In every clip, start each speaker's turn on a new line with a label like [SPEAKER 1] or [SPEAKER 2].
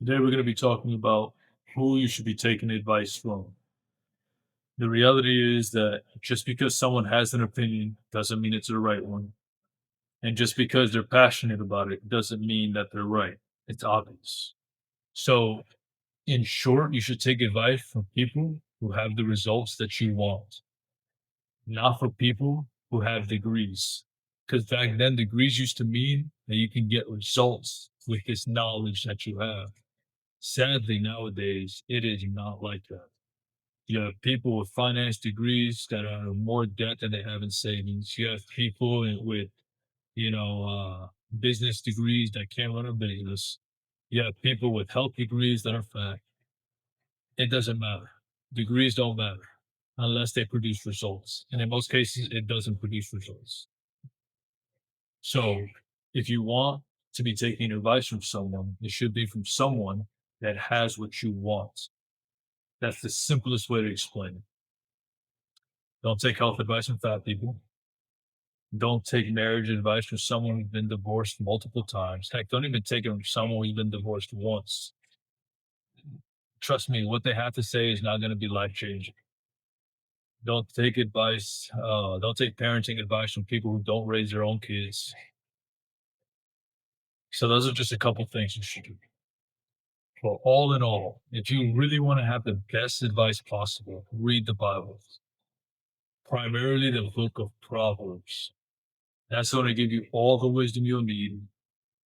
[SPEAKER 1] Today we're going to be talking about who you should be taking advice from. The reality is that just because someone has an opinion doesn't mean it's the right one. And just because they're passionate about it doesn't mean that they're right. It's obvious. So, in short, you should take advice from people who have the results that you want, not from people who have degrees. Because back then, degrees used to mean that you can get results with this knowledge that you have. Sadly, nowadays, it is not like that. You have people with finance degrees that are more debt than they have in savings. You have people with, business degrees that can't run a business. You have people with health degrees that are fat. It doesn't matter. Degrees don't matter unless they produce results. And in most cases, it doesn't produce results. So if you want to be taking advice from someone, it should be from someone that has what you want. That's the simplest way to explain it. Don't take health advice from fat people. Don't take marriage advice from someone who's been divorced multiple times. Heck, don't even take it from someone who's been divorced once. Trust me, what they have to say is not going to be life changing. Don't take parenting advice from people who don't raise their own kids. So those are just a couple things you should do. But all in all, if you really want to have the best advice possible, read the Bible, primarily the book of Proverbs. That's going to give you all the wisdom you'll need.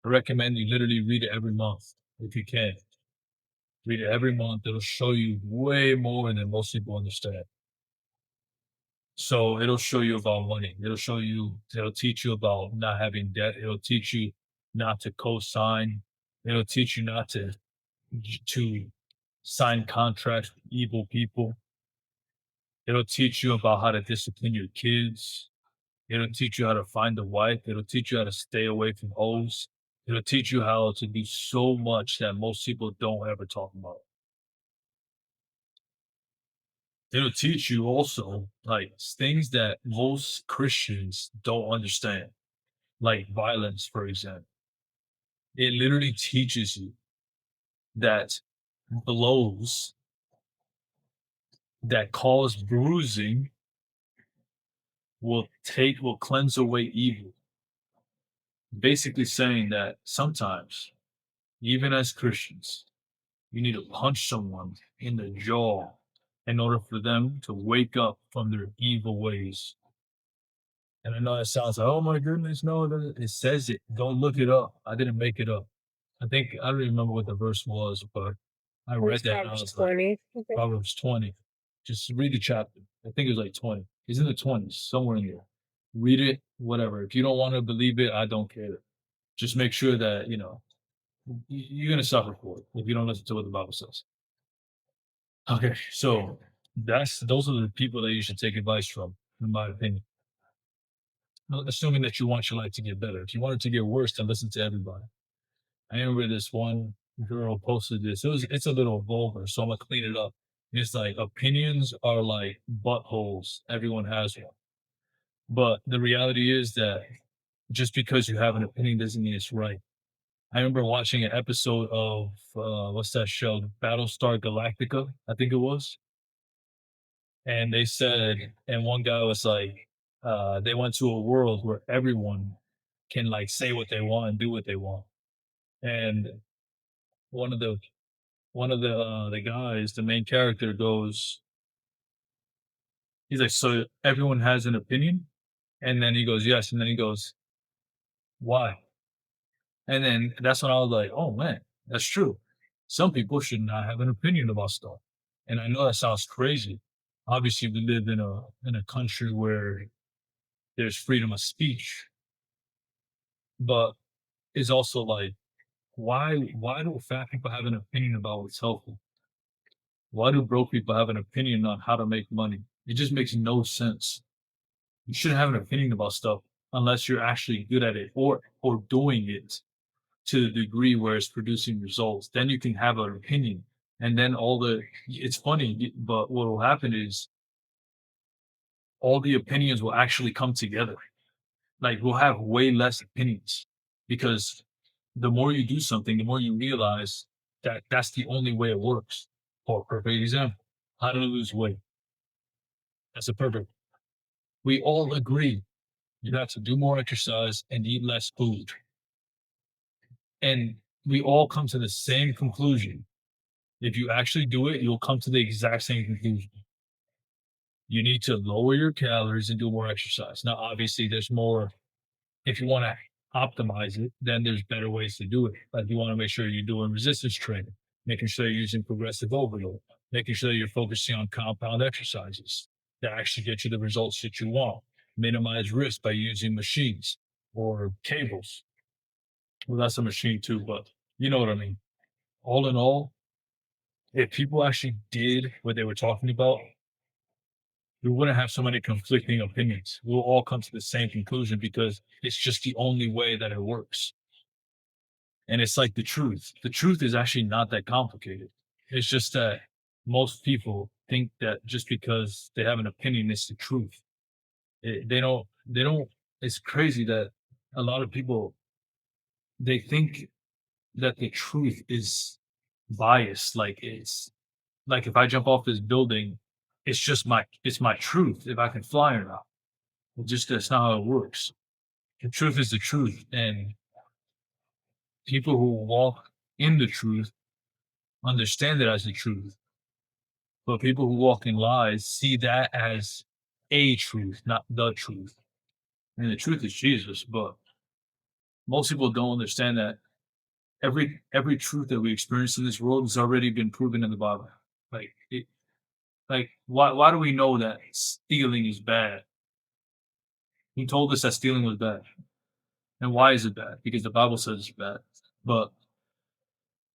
[SPEAKER 1] I recommend you literally read it every month if you can. Read it every month. It'll show you way more than most people understand. So it'll show you about money. It'll teach you about not having debt. It'll teach you not to co-sign. It'll teach you not to sign contracts with evil people. It'll teach you about how to discipline your kids. It'll teach you how to find a wife. It'll teach you how to stay away from hoes. It'll teach you how to do so much that most people don't ever talk about. It'll teach you also like things that most Christians don't understand, like violence, for example. It literally teaches you that blows that cause bruising will cleanse away evil. Basically saying that sometimes, even as Christians, you need to punch someone in the jaw in order for them to wake up from their evil ways. And I know it sounds like, oh my goodness, no, it says it. Don't look it up. I didn't make it up. I don't remember what the verse was, but I read that and I
[SPEAKER 2] Proverbs
[SPEAKER 1] was like,
[SPEAKER 2] 20. Okay.
[SPEAKER 1] Proverbs 20. Just read the chapter. I think it was like 20. It's in the 20s, somewhere in there. Read it, whatever. If you don't want to believe it, I don't care. Just make sure that, you're going to suffer for it if you don't listen to what the Bible says. Okay, so those are the people that you should take advice from, in my opinion. Assuming that you want your life to get better. If you want it to get worse, then listen to everybody. I remember this one girl posted this. It's a little vulgar, so I'm gonna clean it up. It's like opinions are like buttholes. Everyone has one. But the reality is that just because you have an opinion doesn't mean it's right. I remember watching an episode of what's that show? Battlestar Galactica, I think it was. And they said, and one guy was like, they went to a world where everyone can like say what they want and do what they want. And one of the the guys, the main character goes, he's like, so everyone has an opinion? And then he goes, yes. And then he goes, why? And then that's when I was like, oh man, that's true. Some people should not have an opinion about stuff. And I know that sounds crazy. Obviously, we live in a country where there's freedom of speech, but it's also like, why do fat people have an opinion about what's healthy? Why do broke people have an opinion on how to make money? It just makes no sense. You shouldn't have an opinion about stuff unless you're actually good at it or doing it to the degree where it's producing results. Then you can have an opinion. And then it's funny, but what will happen is all the opinions will actually come together. Like we'll have way less opinions because the more you do something, the more you realize That's the only way it works. For a perfect example, how to lose weight. That's a perfect. We all agree you have to do more exercise and eat less food. And we all come to the same conclusion. If you actually do it, you'll come to the exact same conclusion. You need to lower your calories and do more exercise. Now, obviously, there's more. If you want to optimize it, then there's better ways to do it. Like you want to make sure you're doing resistance training, making sure you're using progressive overload, making sure you're focusing on compound exercises that actually get you the results that you want. Minimize risk by using machines or cables. Well, that's a machine too, but you know what I mean. All in all, if people actually did what they were talking about, we wouldn't have so many conflicting opinions. We'll all come to the same conclusion because it's just the only way that it works. And it's like the truth. The truth is actually not that complicated. It's just that most people think that just because they have an opinion, it's the truth. They don't, it's crazy that a lot of people, they think that the truth is biased. Like it's like if I jump off this building, it's my truth if I can fly or not. It just that's not how it works. The truth is the truth. And people who walk in the truth understand it as the truth. But people who walk in lies see that as a truth, not the truth. And the truth is Jesus. But most people don't understand that every truth that we experience in this world has already been proven in the Bible. Like it, like why do we know that stealing is bad? He told us that stealing was bad. And why is it bad? Because the Bible says it's bad. But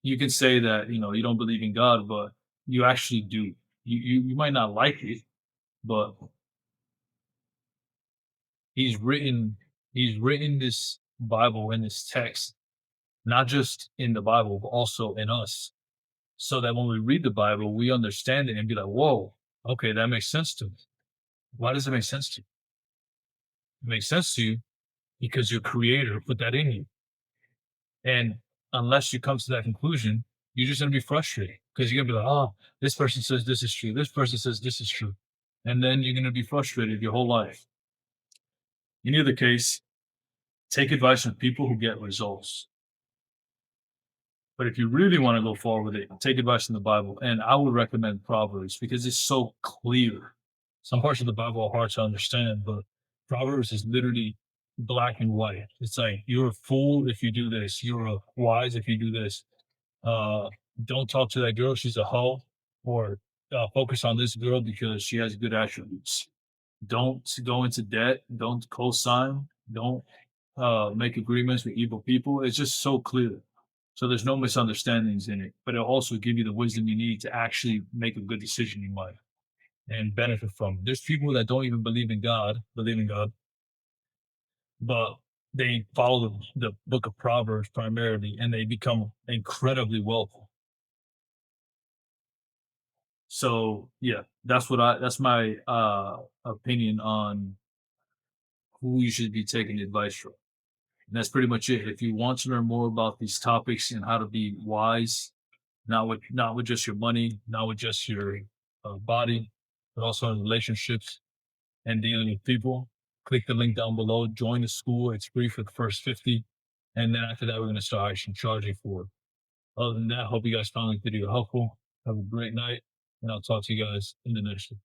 [SPEAKER 1] you can say that, you don't believe in God, but you actually do. You might not like it, but he's written he's written this Bible in this text, not just in the Bible, but also in us. So that when we read the Bible, we understand it and be like, whoa, okay, that makes sense to me. Why does it make sense to you? It makes sense to you because your creator put that in you. And unless you come to that conclusion, you're just gonna be frustrated because you're gonna be like, oh, this person says this is true. This person says this is true. And then you're gonna be frustrated your whole life. In either case, take advice from people who get results. But if you really want to go forward with it, take advice from the Bible. And I would recommend Proverbs because it's so clear. Some parts of the Bible are hard to understand, but Proverbs is literally black and white. It's like you're a fool if you do this, you're a wise if you do this. Uh, don't talk to that girl, she's a hoe, or focus on this girl because she has good attributes. Don't go into debt. Don't co-sign. Don't make agreements with evil people. It's just so clear. So there's no misunderstandings in it, but it'll also give you the wisdom you need to actually make a good decision in life and benefit from it. There's people that don't even believe in God, but they follow the book of Proverbs primarily and they become incredibly wealthy. So yeah, that's my opinion on who you should be taking advice from. And that's pretty much it. If you want to learn more about these topics and how to be wise, not with just your money, not with just your body, but also in relationships and dealing with people, click the link down below. Join the school. It's free for the first 50. And then after that, we're going to start actually charging for it. Other than that, hope you guys found the video helpful. Have a great night. And I'll talk to you guys in the next one.